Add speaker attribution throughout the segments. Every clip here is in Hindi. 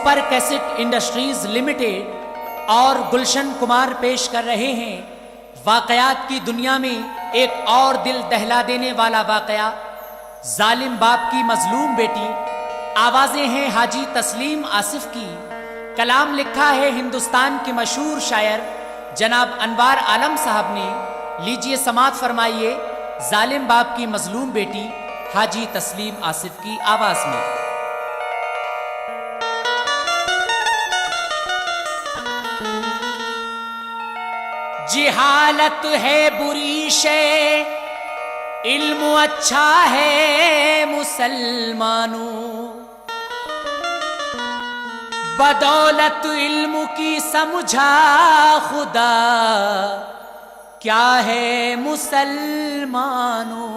Speaker 1: सुपर कैसेट इंडस्ट्रीज लिमिटेड और गुलशन कुमार पेश कर रहे हैं वाकयात की दुनिया में एक और दिल दहला देने वाला वाकया, जालिम बाप की मजलूम बेटी। आवाजें हैं हाजी तस्लीम आसिफ की, कलाम लिखा है हिंदुस्तान के मशहूर शायर जनाब अनवार आलम साहब ने। लीजिए समात फरमाइए जालिम बाप की मजलूम बेटी हाजी तस्लीम आसिफ की आवाज में। जिहालत है बुरी शे, इल्म अच्छा है मुसलमानों, बदौलत इल्म की समझा खुदा क्या है मुसलमानों।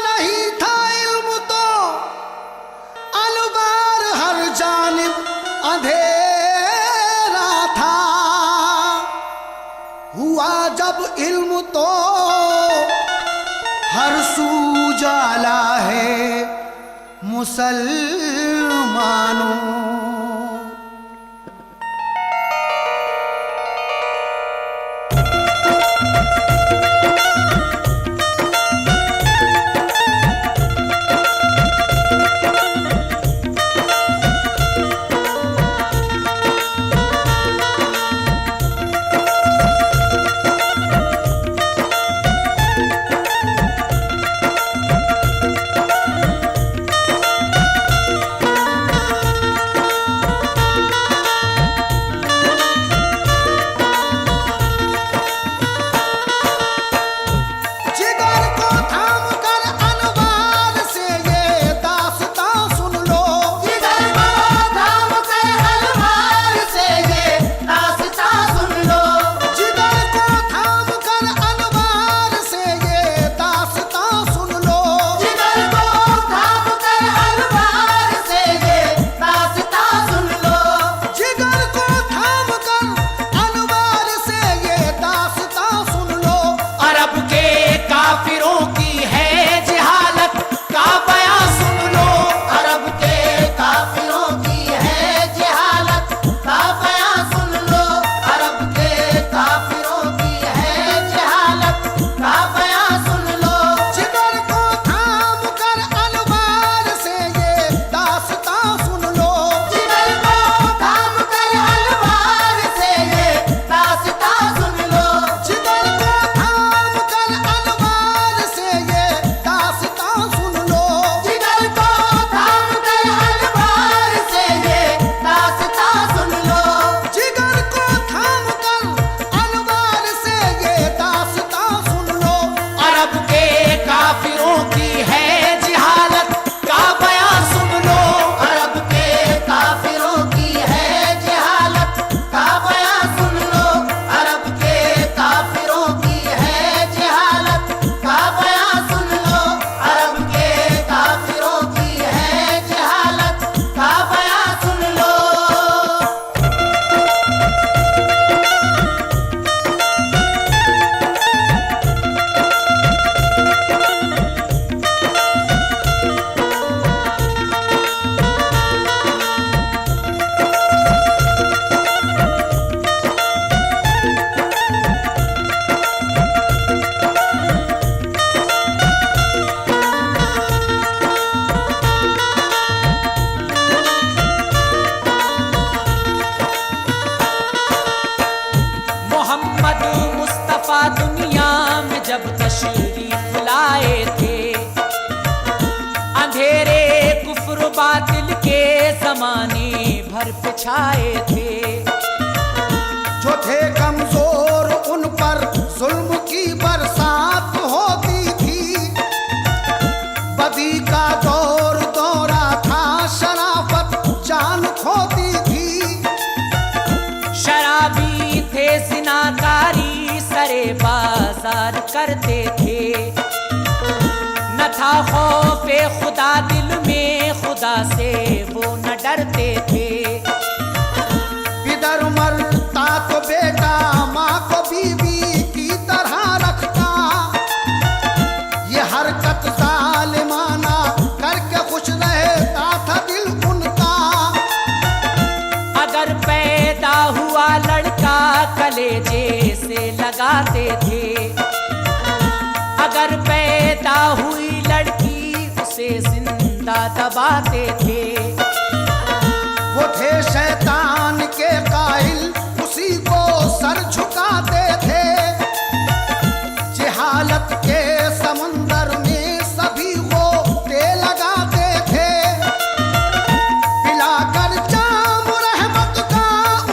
Speaker 2: नहीं था इल्म तो अलबार हर जानिब अंधेरा था, हुआ जब इल्म तो हर सू उजाला है मुसलमानों।
Speaker 1: दुनिया में जब तशरीफ लाए थे, अंधेरे कुफ्र बातिल के जमाने भर पे छाए थे।
Speaker 2: जो थे कमजोर उन पर जुल्म की बरसात होती थी, बदी का दौर दौरा था, शराफत जान खोती थी।
Speaker 1: शराबी थे, जिनाकारी सरे बाजार करते थे, न था खौफे खुदा दिल में, खुदा से वो न डरते थे।
Speaker 2: पिदर मरता तो बेटा माँ को बीवी की तरह रखता, ये हरकत जालिमाना
Speaker 1: लगाते थे। अगर पैदा हुई लड़की उसे जिंदा दबाते थे।
Speaker 2: वो थे शैतान के काहिल, उसी को सर झुकाते थे। जहालत के समंदर में सभी को तेल लगाते थे। पिलाकर जाम रहमत का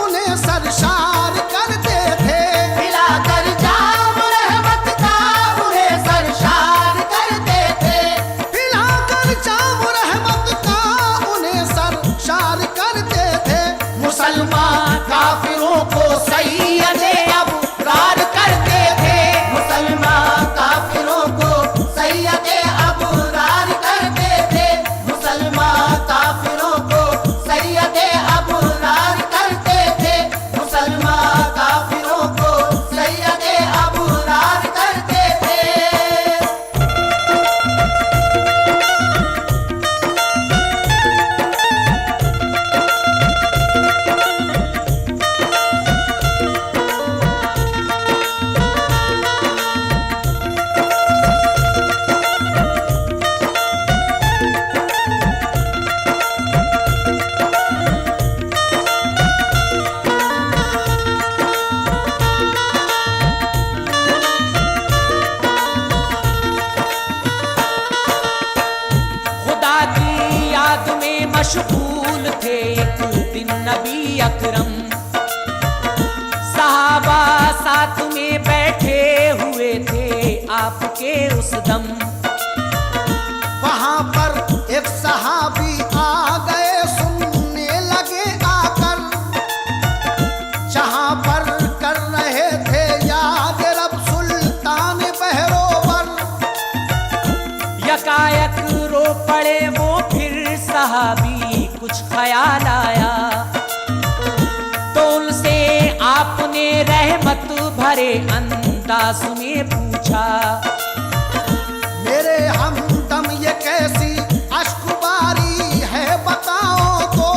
Speaker 2: उन्हें सरशार करते थे।
Speaker 1: पिलाकर जाम रहमत का उन्हें सरशार करते थे।
Speaker 2: पिलाकर जाम रहमत का उन्हें सरशार करते थे।
Speaker 1: मुसलमान काफिरों को सैयदे अबरार करते थे। मुसलमान काफिरों को सैयदे अबरार करते थे। मुसलमान काफिरों को सैयदे अबरार करते थे। मुसलमान काफिरों को सैयदे अबरार करते थे। खुदा की याद में मशगूल थे एक दिन नबी अकरम। सहाबा साथ में बैठे हुए थे आपके उस दम।
Speaker 2: वहां पर एक सहाबी आ गए, सुनने लगे आकर। जहां पर कर रहे थे याद रब सुल्तान बहरोवर।
Speaker 1: यकायक रो पड़े वो, फिर सहाबी कुछ ख्याल आया तो उनसे आपने रहमत भरे अंदाज में पूछा।
Speaker 2: मेरे हमदम ये कैसी अश्कबारी है बताओ तो।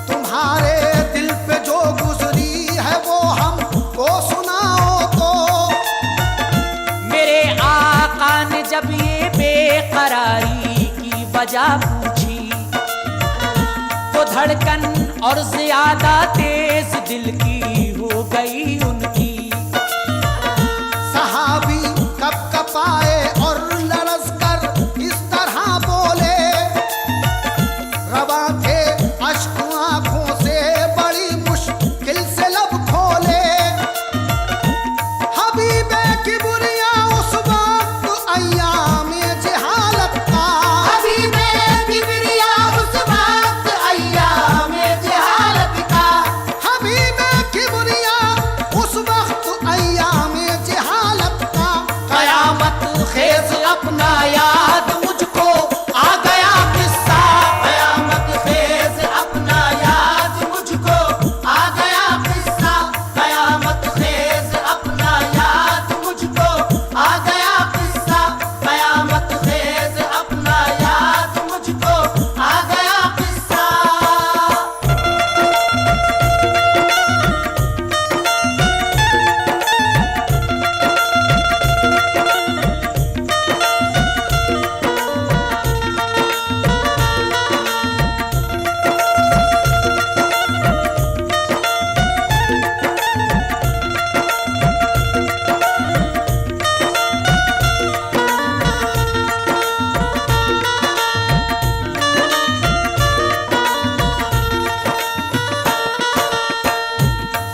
Speaker 2: तुम्हारे दिल पे जो गुजरी है वो हमको सुनाओ तो।
Speaker 1: मेरे आका ने जब ये बेकरारी की वजह पूछी तो धड़कन और ज्यादा तेज दिल की हो गई उनकी।
Speaker 2: सहाबी कब कपाए और लरस कर इस तरह बोले। रवा थे अश्क आंखों से बड़ी मुश्किल से लब खोले। हबीबे किबरिया उस वक्त अय्यामे जहालत का।
Speaker 1: हबीबे किबरिया उस वक्त अय्यामे जहालत का।
Speaker 2: हबीबे किबरिया उस वक्त अय्यामे जहालत का।
Speaker 1: कयामत खेज अपना याद मुझको आ गया किस्सा। कयामत खेज अपना याद मुझको आ गया किस्सा। कयामत खेज अपना याद मुझको आ गया किस्सा। कयामत खेज अपना याद मुझको आ गया किस्सा।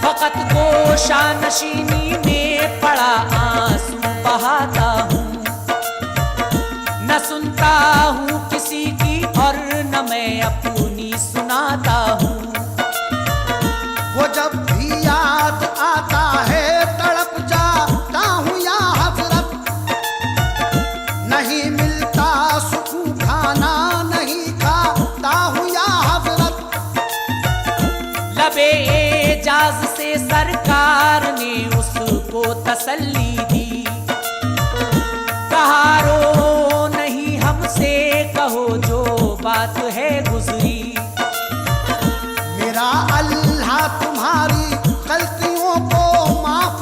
Speaker 1: फकत गोशानशीनी में पड़ा आंसू बहाता हूँ। न सुनता हूँ किसी की और न मैं अपनी सुनाता हूँ।
Speaker 2: वो जब भी याद आता है तड़प जाता हूँ या हजरत। नहीं मिलता सुकून खाना नहीं खाता हूँ या हजरत।
Speaker 1: लबे एजाज से सरकार ने उसको तसल्ली दी। कहा रो नहीं हमसे कहो जो बात है गुजरी।
Speaker 2: मेरा अल्लाह तुम्हारी गलतियों को माफ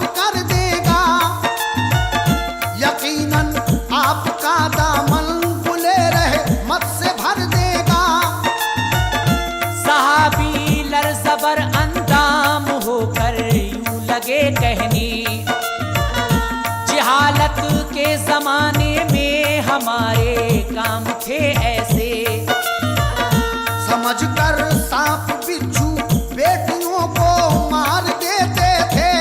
Speaker 1: जमाने में हमारे काम थे ऐसे,
Speaker 2: समझ कर सांप बिच्छू बेटियों को मार देते थे।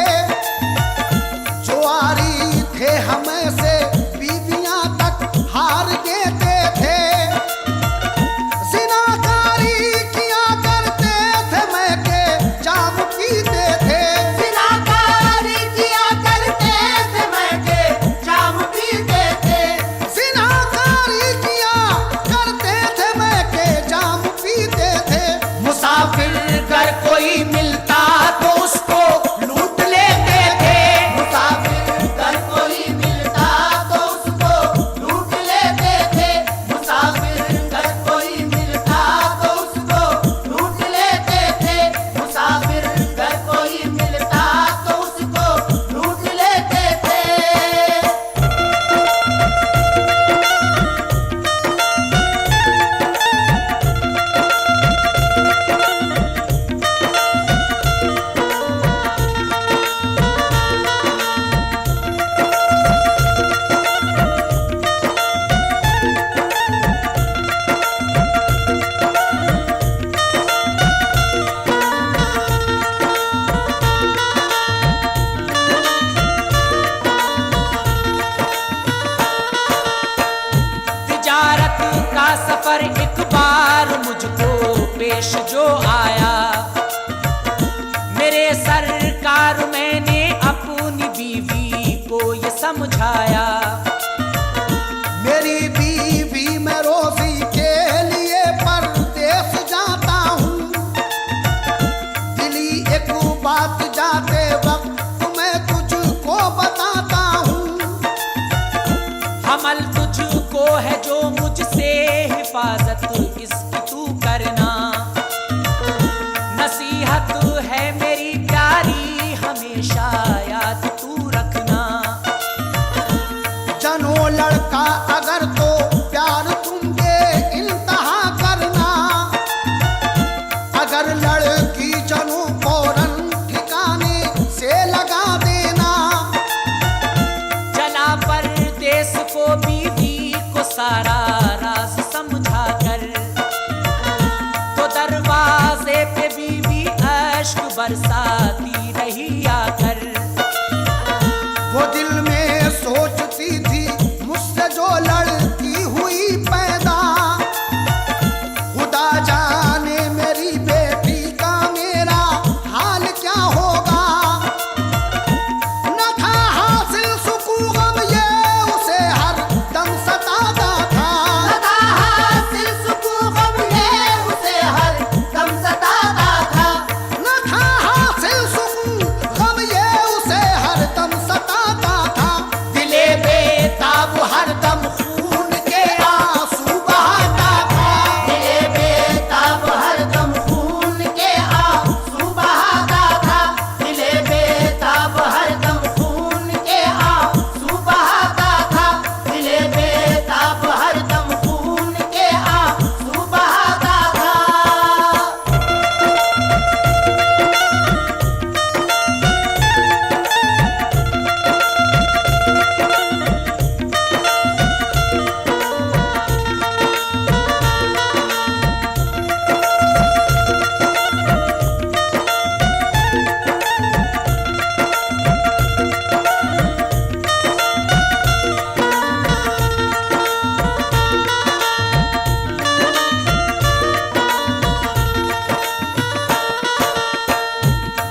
Speaker 2: जुआरी थे हमें से बीवियां तक हार देते थे। जिनाकारी किया करते थे मैं के जाम पीते थे।
Speaker 3: जिनाकारी किया करते थे मैं के जाम पीते थे।
Speaker 2: जिनाकारी किया करते थे मैं के जाम पीते थे।
Speaker 1: मुसाफिर घर कोई मिलता तो उसको लूट लेते थे।
Speaker 3: मुसाफिर घर कोई मिलता तो उसको लूट लेते थे। मुसाफिर घर कोई मिलता तो उसको लूट लेते थे। मुसाफिर घर कोई मिलता तो उसको लूट लेते थे।
Speaker 1: तिजारत का सफर एक बार मुझको पेश जो आया, मेरे सरकार मैंने अपनी बीवी को ये समझाया।
Speaker 2: मेरी बीवी मैं रोजी के लिए परदेस जाता हूँ। दिली एक बात जाते वक्त मैं तुझको बताता हूँ।
Speaker 1: हमल तुझको है जो मुझसे हिफाजत इसकी तू करना। नसीहत है मेरी प्यारी हमेशा याद तू रखना।
Speaker 2: जनो लड़का अगर तो प्यार तुम बे इंतहा करना। अगर लड़की जनो फौरन ठिकाने से लगा देना।
Speaker 1: चला परदेस को बीवी को सारा राज समझा कर, तो दरवाजे पे बीवी अश्क बरसाती रही आकर।
Speaker 2: वो दिल में सोचती थी मुझसे जो लड़की हुई पैदा। खुदा जाने मेरी बेटी का मेरा हाल क्या होगा। न था हासिल सुकून गम ये उसे हर दम सताता था।
Speaker 3: सदा हासिल सुकून गम ये उसे हर दम सताता था।
Speaker 2: न था हासिल सुकून गम ये उसे हर दम सताता था।
Speaker 1: दिले बेताब हरदम खून के
Speaker 2: आंसू बहाता था।
Speaker 3: दिले बेताब हरदम खून के आंसू बहाता था। दिले बेताब हरदम खून के आंसू बहाता था। दिले बेताब हरदम खून के आंसू बहाता था।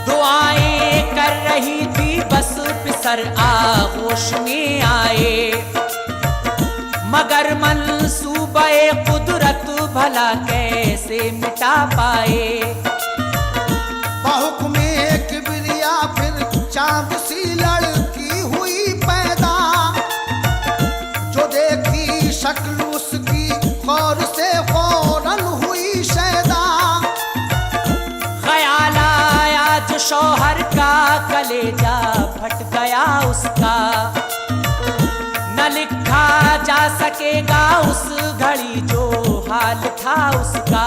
Speaker 1: दुआएं कर रही थी बस पिसर आगोश में आए, मगर मंसूबे कुदरत भला कैसे मिटा पाए।
Speaker 2: बहुकुमे किबरिया फिर चांद सी लड़की हुई पैदा। जो देखी शक्ल उसकी गौर से फौरन हुई शैदा।
Speaker 1: ख्याल आया जो शौहर का कलेजा फट गया उसका, न लिखा जा सकेगा उस घड़ी जो हाल था उसका।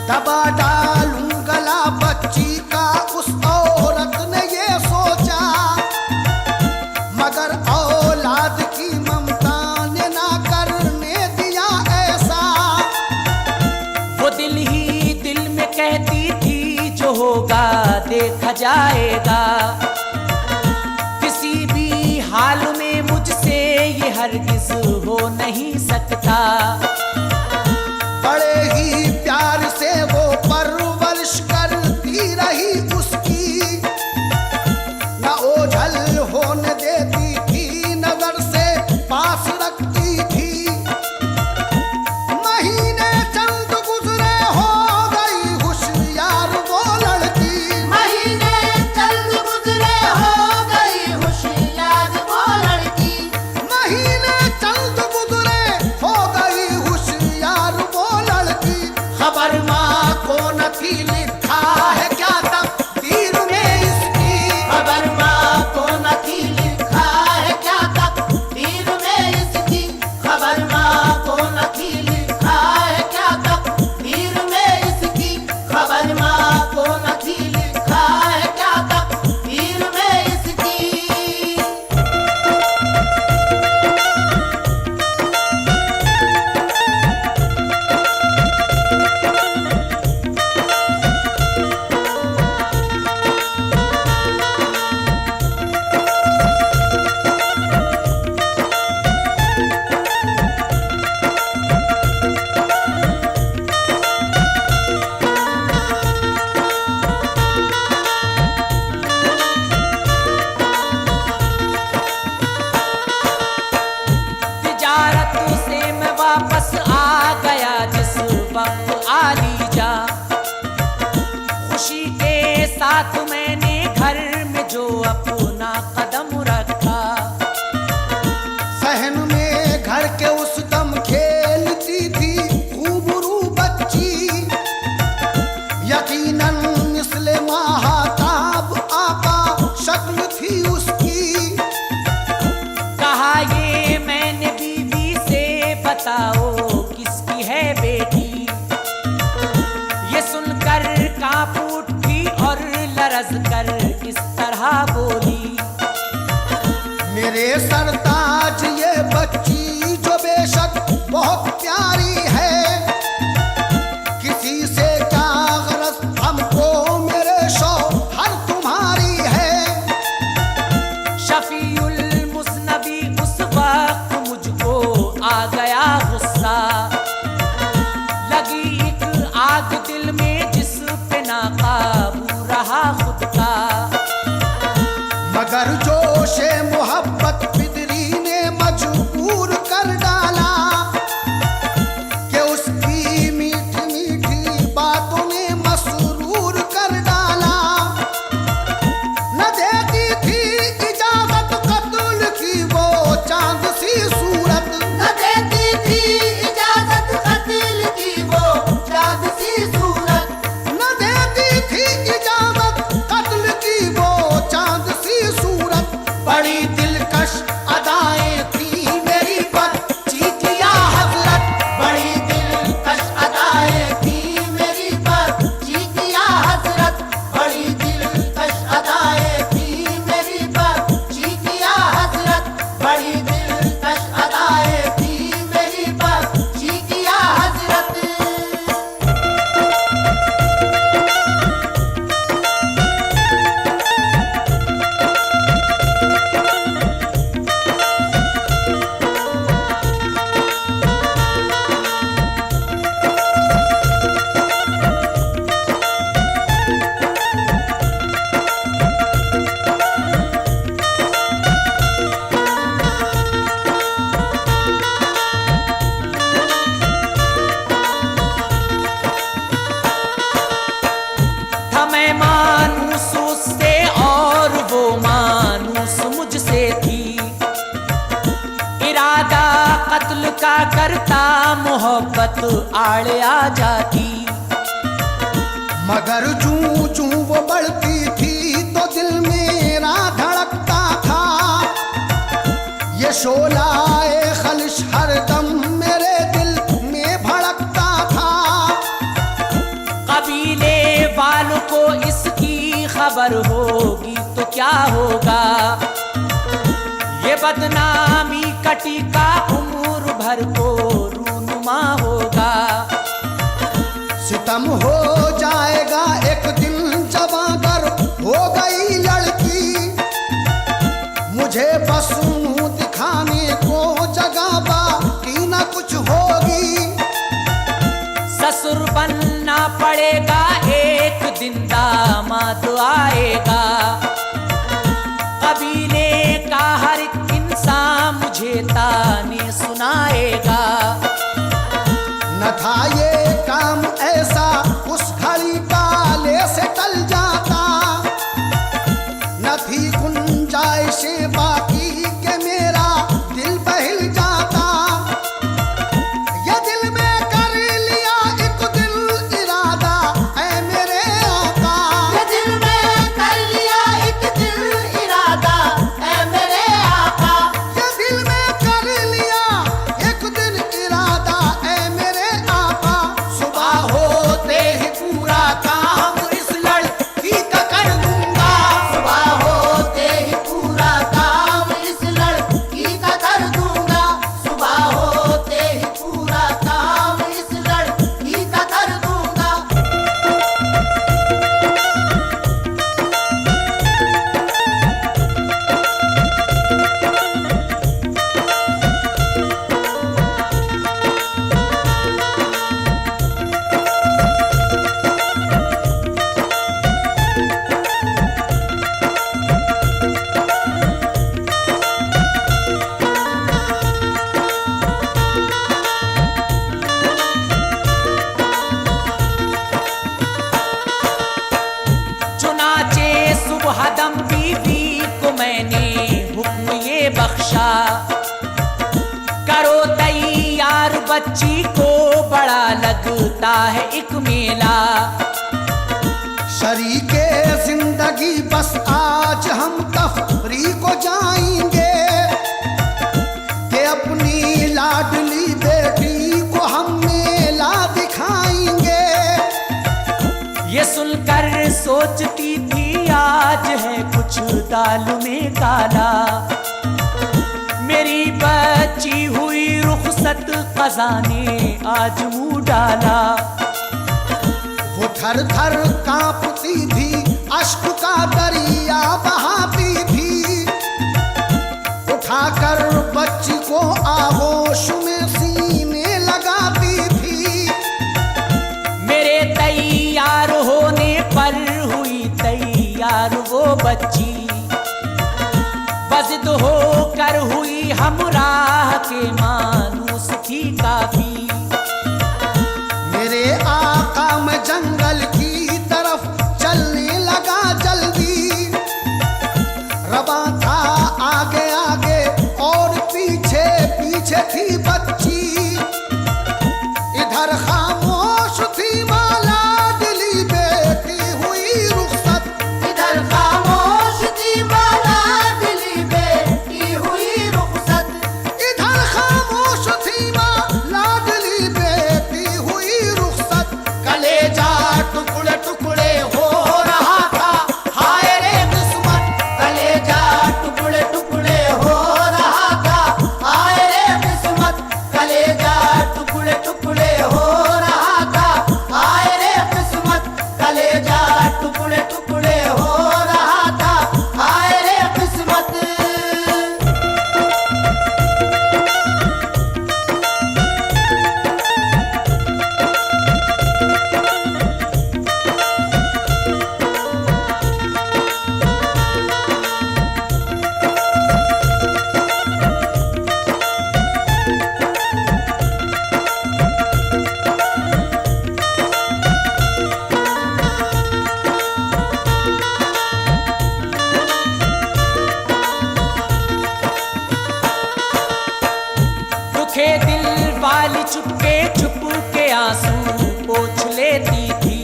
Speaker 2: दबा डालूं गला बच्ची का उस औरत ने ये सोचा। मगर औलाद
Speaker 1: होगा देखा जाएगा। किसी भी हाल में मुझसे ये हरगिज हो नहीं सकता।
Speaker 2: बड़े ही प्यार से वो परवरिश करती रही उसकी, न ओझल होने देती थी, नजर से पास रखती थी। महीने चंद गुजरे हो गई होशियार वो लड़की।
Speaker 3: महीने चंद गुजरे हो गई होशियार वो लड़की।
Speaker 2: महीने चंद गुजरे हो गई होशियार वो लड़की। खबर माँ को न थी लिखा है क्या तकदीर में इसकी।
Speaker 3: खबर माँ को न थी लिखा है क्या तकदीर में इसकी। खबर माँ को न थी लिखा है क्या तकदीर में इसकी। खबर माँ को न थी लिखा है क्या तकदीर में इसकी।
Speaker 1: तिजारत से मैं वापस आ गया जिस वक्त आली जा। खुशी के साथ मैंने घर में जो अपना कदम रखा।
Speaker 2: सहन में घर के उस दम खेलती थी खूबरू बच्ची। यकीनन मिस्ले महाताब आपा शक्ल थी उसकी।
Speaker 1: कहा ये मैंने बीवी से बताओ किसकी है बेटी। ये सुनकर कांप उठी और लरज कर इस तरह बोली।
Speaker 2: मेरे सरताज ये बच्ची जो बेशक बहुत प्यारी है। किसी से क्या गरज हमको मेरे शौहर तुम्हारी है।
Speaker 1: शफीउल मुस्नबी उस वक्त मुझको आ गया गुस्सा। लगी एक आग दिल में जिस पे नाकाबू रहा खुद का।
Speaker 2: मगर जोशे मोहब्बत फिदरी ने मजबूर कर डाला कि उसकी मीठी मीठी बातों ने मसरूर कर डाला। न देती थी इजाजत कत्ल की वो चांद सी सूरत।
Speaker 3: न देती थी इजाजत कत्ल की वो चाँद सी सूरत।
Speaker 2: न देती थी इजाजत कत्ल की वो चांद सी सूरत। बड़ी दिलकश अदाएं थी मेरी बच्ची की या हजरत।
Speaker 3: बड़ी दिलकश अदाएं थी मेरी बच्ची की या हजरत। बड़ी दिलकश अदाएं थी मेरी बच्ची की या हजरत। बड़ी दिलकश अदाएं थी मेरी बच्ची की या हजरत।
Speaker 1: था मैं मानूस उससे और वो मानूस मुझसे थी। इरादा कत्ल का करता मोहब्बत आड़े आ जाती।
Speaker 2: मगर जूं जूं वो बढ़ती थी तो दिल मेरा धड़कता था। ये शोलाए खलिश हरदम मेरे दिल में भड़कता था।
Speaker 1: कबीले वालों को इसकी खबर होगी तो क्या होगा। ये बदनामी कटी का उम्र भर को रूनुमा होगा।
Speaker 2: सितम हो जाएगा एक दिन जब मुझे बस मुंह दिखाने को जगह बाकी न कुछ होगी।
Speaker 1: ससुर बनना पड़ेगा, एक दिन दामाद आएगा। कबीले का हर एक इंसान मुझे ताने सुनाएगा।
Speaker 2: न था ये काम ऐसा उस घड़ी काले से टल जाता, न थी गुंजाइशें बाकी के मेरा दिल बहल जाता। ये दिल में कर लिया एक दिल इरादा, ऐ मेरे आका।
Speaker 3: ये दिल में कर लिया एक दिल इरादा, ऐ मेरे आका।
Speaker 2: ये दिल में कर लिया एक दिल इरादा, ऐ मेरे आका। सुबह होते ही पूरा काम इस लड़की का कर दूंगा।
Speaker 3: सुबह होते ही पूरा काम इस लड़की का कर दूंगा। सुबह होते ही पूरा काम इस लड़की का कर दूंगा।
Speaker 1: चुनाचे सुबह दम बीवी को मैंने हुक्म ये बख्शा, करो तैयार बच्ची को बड़ा लगता है एक मेला।
Speaker 2: शरीके जिंदगी बस आज हम तफरी को जाएंगे, कि अपनी लाडली बेटी को हम मेला दिखाएंगे।
Speaker 1: ये सुनकर सोचती थी आज है कुछ दाल में काला। मेरी बची हुई रुखसत क़ज़ा ने आज मुँह डाला।
Speaker 2: वो थर थर कांपती थी, अश्क का दरिया बहाती थी। उठाकर बच्ची को आगोश में सीने लगाती थी।
Speaker 1: मेरे तैयार होने पर हुई तैयार वो बच्ची, बज़िद होकर हुई हमराह के मानूस थी काफी।
Speaker 2: मेरे आका मैं जंगल की तरफ चलने लगा जल्दी। रवा था आगे आगे और पीछे पीछे थी बच्ची। इधर खामोश थी माला दिली बेटी हुई रुखसत।
Speaker 3: इधर खामोश थी माला दिली बेटी हुई रुखसत।
Speaker 2: इधर खामोश थी माला दिली बेटी हुई रुखसत। कलेजा टुकड़े टुकड़े हो रहा था, हाय रे किस्मत।
Speaker 3: कलेजा टुकड़े टुकड़े हो रहा था, हाय रे किस्मत। कलेजा टुकड़े टुकड़े हो रहा था, हाय रे किस्मत। कलेजा टुकड़े टुकड़े हो रहा था, हाय रे किस्मत।
Speaker 1: दुखे दिल वाली चुपके चुप के आंसू पोंछ लेती थी।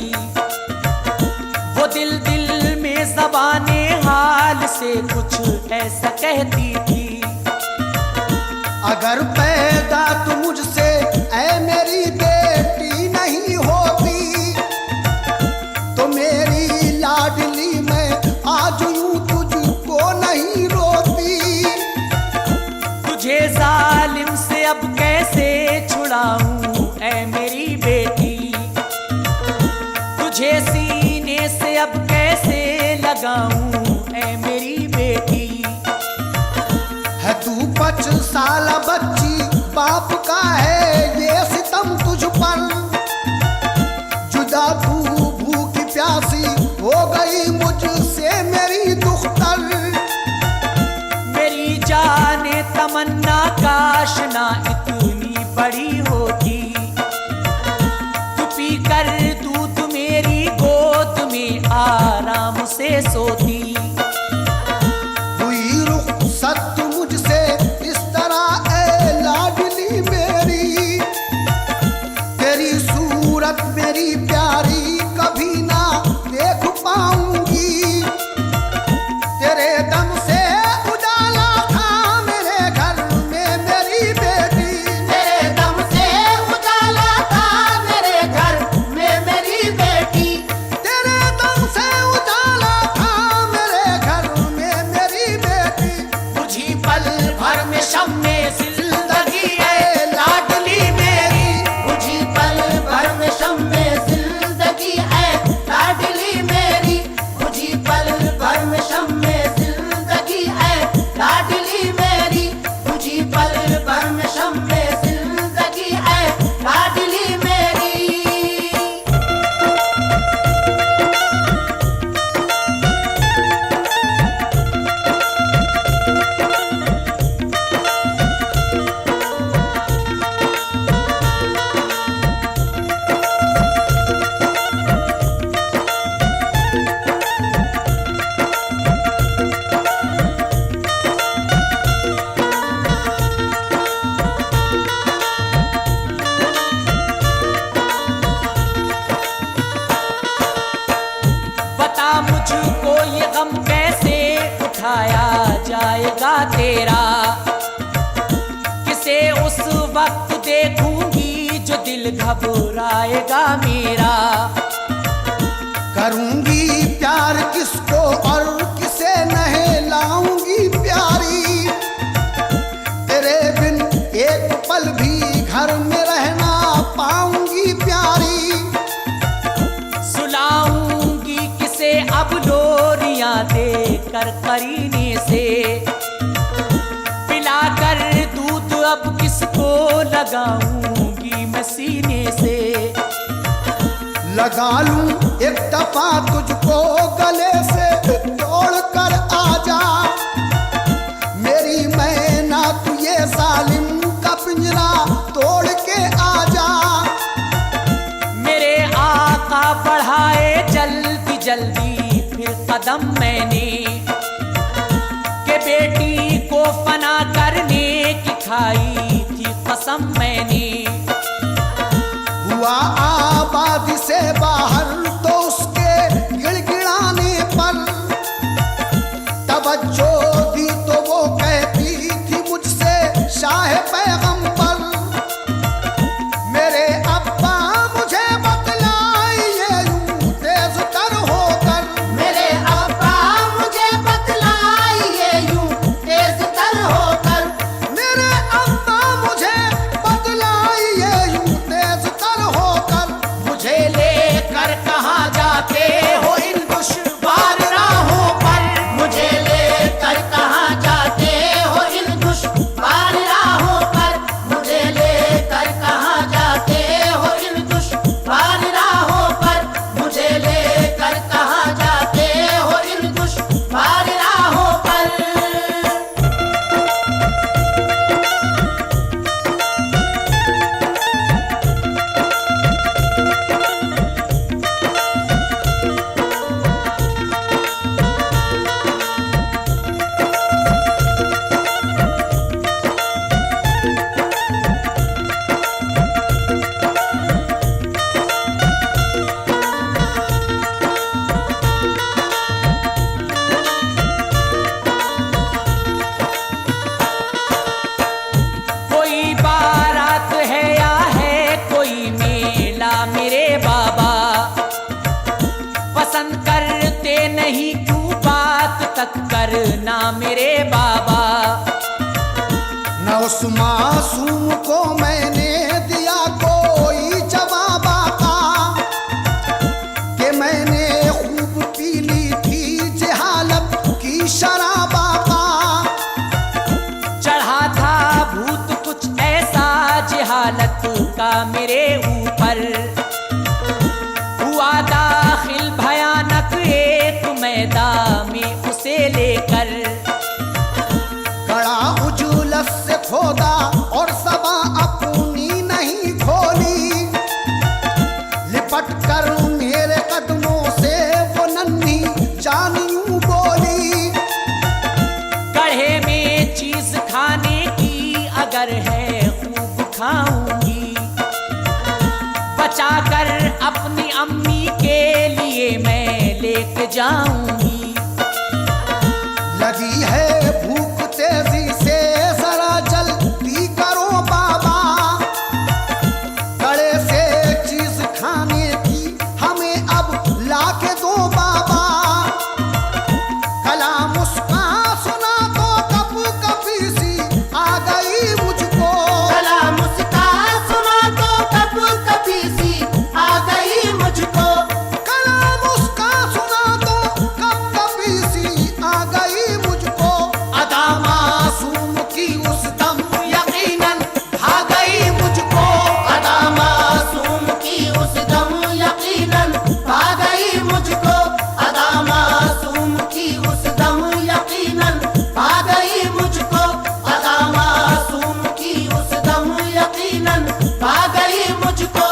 Speaker 1: वो दिल दिल में ज़बाने हाल से कुछ ऐसा कहती थी।
Speaker 2: अगर पैदा तू मुझसे ऐ मेरी बेटी नहीं होती, तो मेरी लाडली मैं आज यूं तुझको नहीं रोती।
Speaker 1: तुझे जालिम से अब कैसे छुड़ाऊं ऐ मेरी बेटी। तुझे सीने से अब कैसे लगाऊं ऐ मेरी बेटी।
Speaker 2: गई मुझसे मेरी दुख्तर।
Speaker 1: मेरी जाने तमन्ना काश ना इतनी बड़ी होती, तू पी कर दूध मेरी गोद में आराम से सोती।
Speaker 2: हुई रुखसत मुझसे इस तरह ए लाडली मेरी, तेरी सूरत मेरी प्यारी कभी ना देख पाऊंगी। तेरे दम से उजाला था मेरे घर में मेरी बेटी,
Speaker 3: तेरे दम से उजाला था मेरे घर में मेरी बेटी,
Speaker 2: तेरे दम से उजाला था मेरे घर में मेरी बेटी।
Speaker 1: बुझी पल भर में शम्मे जिंदगी है लाडली मेरी,
Speaker 3: बुझी पल भर में शम्मे जिंदगी है लाडली मेरी, बुझी पल भर में शम्मे जिंदगी है लाडली मेरी, बुझी पल भर में शम्मे जिंदगी है लाडली मेरी।
Speaker 1: बता मुझको ये गम कैसे उठाया जाएगा तेरा, किसे उस वक्त देखूंगी जो दिल घबराएगा मेरा।
Speaker 2: करूंगी प्यार किसको और किसे नहलाऊंगी प्यारी, तेरे बिन एक पल भी घर में रहना पाऊंगी प्यारी।
Speaker 1: सुलाऊंगी किसे अब डोरियां देकर करीने से, पिलाकर दूध अब किसको लगाऊंगी मैं सीने से।
Speaker 2: लगा लूं एक दफा तुझको गले से तोड़ कर आजा, मेरी मैना तू ये जालिम का पिंजरा तोड़ के आजा।
Speaker 1: मेरे आका बढ़ाए जल्दी जल्दी फिर कदम मैंने, के बेटी को फना करने की खाई थी कसम मैंने।
Speaker 2: हुआ आबादी से बाहर तो उसके गिड़गिड़ाने पर तवज्जो दी तो वो कहती थी मुझसे शाह पैगंबर। मेरे अब्बा मुझे बतलाइए यूं तेज तर होकर,
Speaker 3: मेरे अब्बा मुझे बतलाइए यूं तेज तर होकर,
Speaker 2: मेरे अब्बा मुझे बतलाइए यूं तेज तर होकर।
Speaker 1: मुझे लेकर कहाँ जाते हो इन दुश्वार राहों पर,
Speaker 3: मुझे लेकर कहाँ जाते हो इन दुश्वार राहों पर, मुझे लेकर कहाँ जाते हो इन दुश्वार राहों पर, मुझे लेकर कहाँ जाते हो इन दुश्वार राहों पर।
Speaker 1: कोई बारात है या है कोई मेला मेरे बाबा, पसंद करते नहीं क्यों बात तक करना मेरे बाबा।
Speaker 2: न उस मासूम को मैंने दिया कोई जवाब आता, कि मैंने खूब पी ली थी जहालत की शराब आता।
Speaker 1: चढ़ा था भूत कुछ ऐसा जहालत का मेरे ऊपर, हुआ दाखिल भयानक एक
Speaker 2: लिपट कर मेरे कदमों से वो नन्ही जान यूं बोली,
Speaker 1: कढ़े में चीज खाने की अगर है खूब खाऊंगी, बचा कर अपनी अम्मी के लिए मैं लेके जाऊंगी।
Speaker 2: लगी है भूख तेजी से जरा जल्दी करो बाबा, कड़े से चीज खाने की हमें अब लाके दो बाबा। कला मुस्कान सुना तो कप कपी सी आ गई मुझको,
Speaker 3: कला मुस्कान सुना तो कब कभी सी आ गई मुझको,
Speaker 2: कला मुस्कान सुना तो कप कपी सी आ गई मुझको। अदा मासूम की उस दम यकीनन भा गई मुझको,
Speaker 3: अदा मासूम की उस दम यकीनन पा गई मुझको, अदा मासूम की उस दम यकीनन पा गई मुझको, अदा मासूम की उस दम यकीनन पा गई मुझको।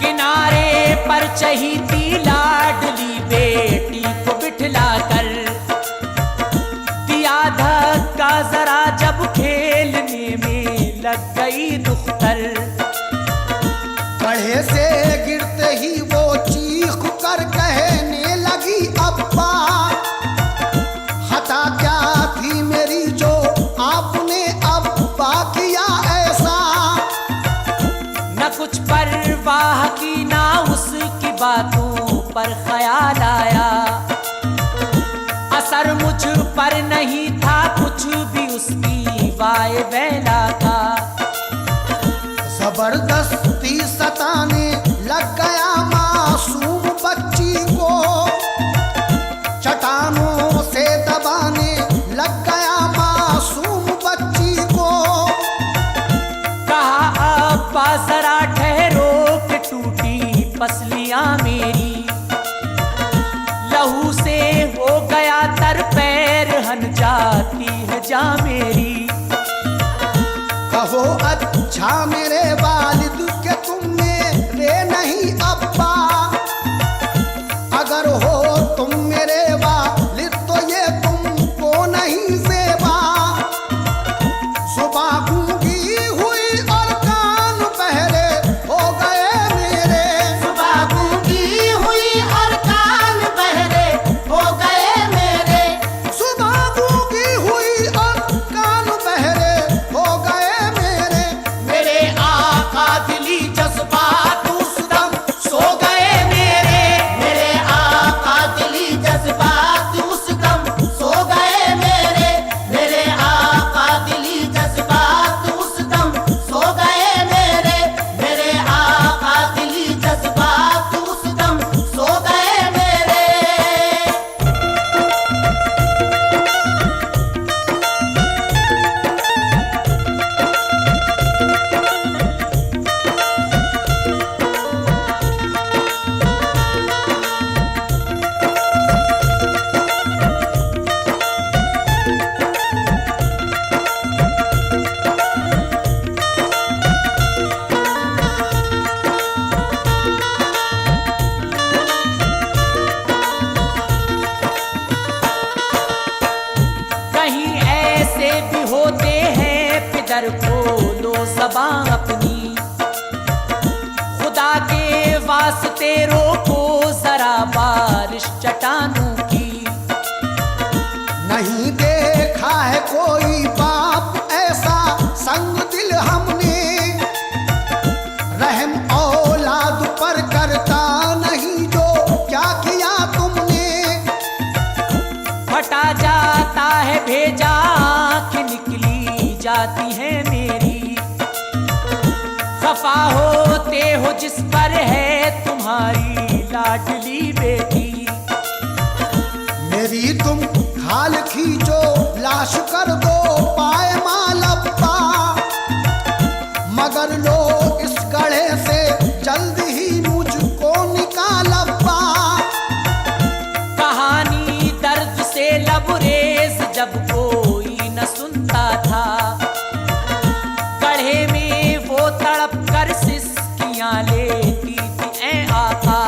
Speaker 1: किनारे पर चहीती लाडली बेटी को बिठला कर दिया धक्का जरा जब खेलने में लग गई दुख्तर।
Speaker 2: कढ़े से गिरते ही वो चीख कर कहने लगी अब्बा, हटा क्या थी मेरी जो आपने अब्बा किया ऐसा।
Speaker 1: न कुछ परवाह की ना उसकी बातों पर ख्याल आया, असर मुझ पर नहीं था कुछ भी उसकी वाय बैला का।
Speaker 2: जबरदस्ती सताने लग गया मासूम बच्ची को, चट्टानों से दबाने लग गया मासूम बच्ची को।
Speaker 1: कहा अब्बा जरा ठहरो कि टूटी पसलियां मेरी, लहू से हो गया तर पैर हन जाती है जा मेरी।
Speaker 2: कहो अच्छा मेरे वालिद के तुम मेरे नहीं अब्बा, अगर हो तुम मेरे वालिद तो ये तुमको नहीं ज़ेबा। सुबह गूंगी हुई और कान बहरे हो गए मेरे,
Speaker 3: सुबह गूंगी हुई और कान बहरे हो गए मेरे,
Speaker 2: सुबह गूंगी हुई और कान बहरे हो गए मेरे।
Speaker 3: मेरे आका दिली जज्बात उस दम सो गए मेरे, मेरे आका दिली जज्बात उस दम सो गए मेरे, मेरे आका दिली जज्बात उस दम सो गए मेरे, मेरे आका दिली जज्बात उस दम सो गए मेरे।
Speaker 1: कहीं ऐसे भी होते हैं पिदर खोलो ज़बां अपनी, खुदा के वास्ते रोको जरा बारिश चट्टानों की।
Speaker 2: नहीं देखा है कोई बाप ऐसा संग दिल हमने, रहम औलाद पर करता नहीं जो क्या किया तुमने।
Speaker 1: फटा जाता है भेजा कि निकली जाती है मेरी, खफा होते हो जिस पर है तुम्हारी लाडली बेटी।
Speaker 2: मेरी तुम खाल खींचो लाश कर दो पाए मालप्पा, मगर लो इस गढ़े से जल्द ही मुझको निकालप्पा।
Speaker 1: कहानी दर्द से लबरेज जब कोई न सुनता था, गढ़े में वो तड़प कर सिसकियां लेती थी ऐ आका।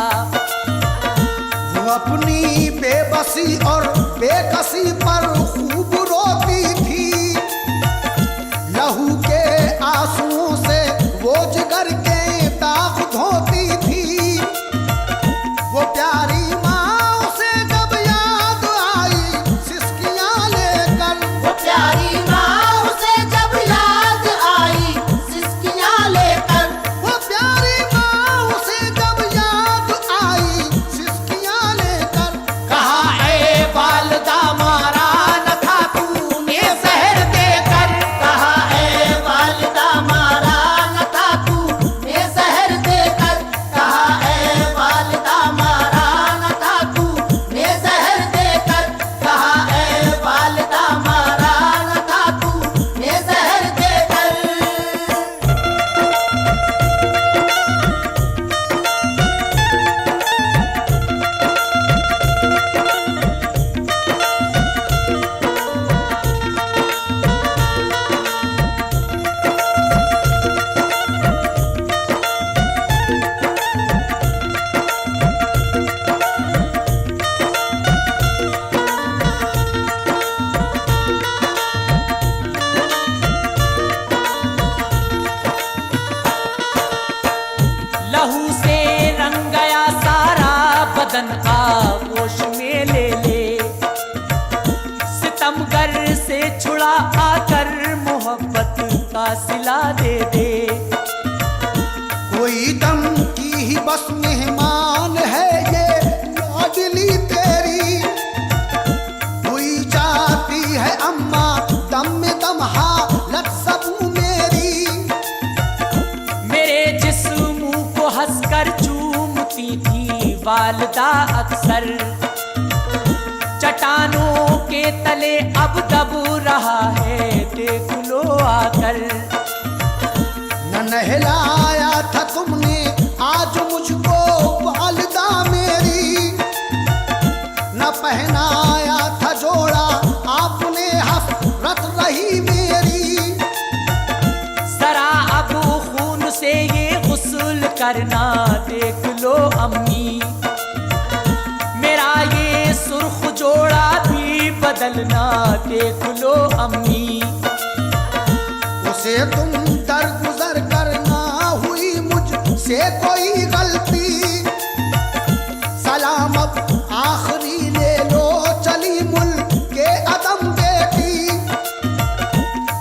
Speaker 2: वो अपनी बेबसी और बेकसी पर खूब रोती थी, लहू के आंसुओं से वो जिगर के दाग धोती थी। वो प्यारी माँ उसे जब याद आई सिसकियां लेकर,
Speaker 3: वो प्यारी माँ उसे जब याद आई सिसकियां लेकर,
Speaker 2: वो प्यारी माँ उसे जब याद आई सिसकियां लेकर।
Speaker 1: कहा ऐ वालिदा मारा न था तूने जहर देकर।
Speaker 3: कहा ऐ वालिदा मारा न था तूने जहर देकर। कहा ऐ वालिदा मारा न था तूने जहर देकर। कहा ऐ वालिदा मारा न था तूने जहर देकर।
Speaker 1: लहू से रंग गया सारा बदन आगोश में ले ले, सितमगर से छुड़ा आकर मोहब्बत का सिला दे दे।
Speaker 2: कोई दम की ही बस मेहमान है ये लाडली तेरी, हुई जाती है अम्मा दम में दम हालत सब मेरी।
Speaker 1: मेरे जिस्म को हंसकर चूमती थी वालिदा अक्सर, चट्टानों के तले अब दब रहा है देख लो आकर।
Speaker 2: न नहलाया था तुमने आज मुझको वालिदा मेरी, न पहनाया था जोड़ा आपने हसरत रही मेरी।
Speaker 1: जरा अब खून से ये गुस्ल करना देख लो अम्मी, मेरा ये सुर्ख जोड़ा भी बदलना देख लो अम्मी।
Speaker 2: उसे तुम दरगुजर करना हुई मुझसे कोई गलती, सलामत आखिरी ले लो चली मुल्क के अदम बेटी।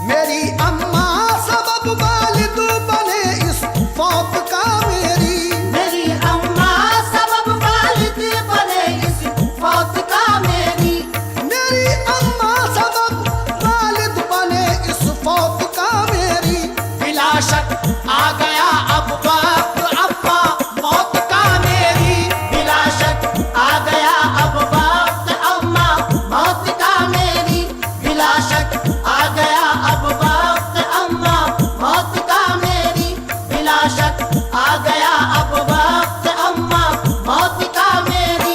Speaker 2: मेरी अम्मा सबब वालिद बने इस फौत का मेरी,
Speaker 3: मेरी अम्मा सबब वालिद बने इस फौत का मेरी।
Speaker 2: मेरी अम्मा सबब वालिद बने इस फौत का मेरी।
Speaker 1: बिला शक आ गया अब वक्त अम्मा मौत का मेरी।
Speaker 3: बिला शक आ गया अब वक्त अम्मा मौत का मेरी। बिला शक आ गया अब वक्त अम्मा मौत का मेरी। बिला शक आ गया अब वक्त अम्मा मौत का मेरी।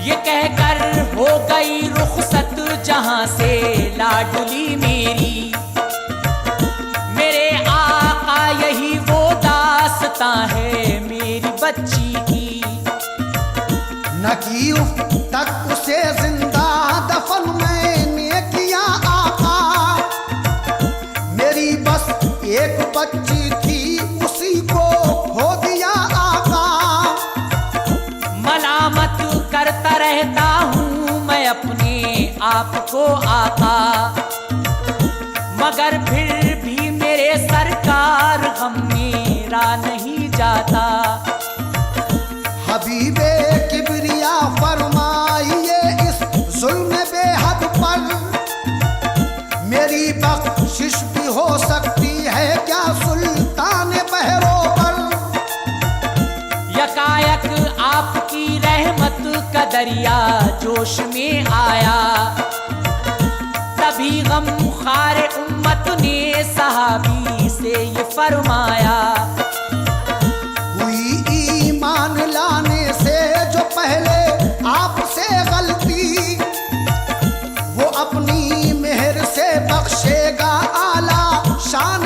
Speaker 1: ये कहकर हो गई रुखसत जहां से लाडली मेरी, मेरे आका यही वो दास्तां है मेरी बच्ची की।
Speaker 2: न की उफ तक उसे जिंदा दफन मैंने किया आका, मेरी बस एक बच्ची थी, उसी को खो दिया आका।
Speaker 1: मलामत करता रहता हूँ मैं अपने आप को आका, मगर फिर भी मेरे सरकार गम मेरा नहीं जाता।
Speaker 2: हबीबे किबरिया फरमाइए इस जुल्म बेहद पर, मेरी बख्शिश भी हो सकती है क्या सुल्तान बहरों पर।
Speaker 1: यकायक आपकी रहमत का दरिया जोश में आया, तभी गम खारे उम्मत ने सहाबी से ये फरमाया।
Speaker 2: हुई ईमान लाने से जो पहले आपसे गलती, वो अपनी मेहर से बख्शेगा आला शान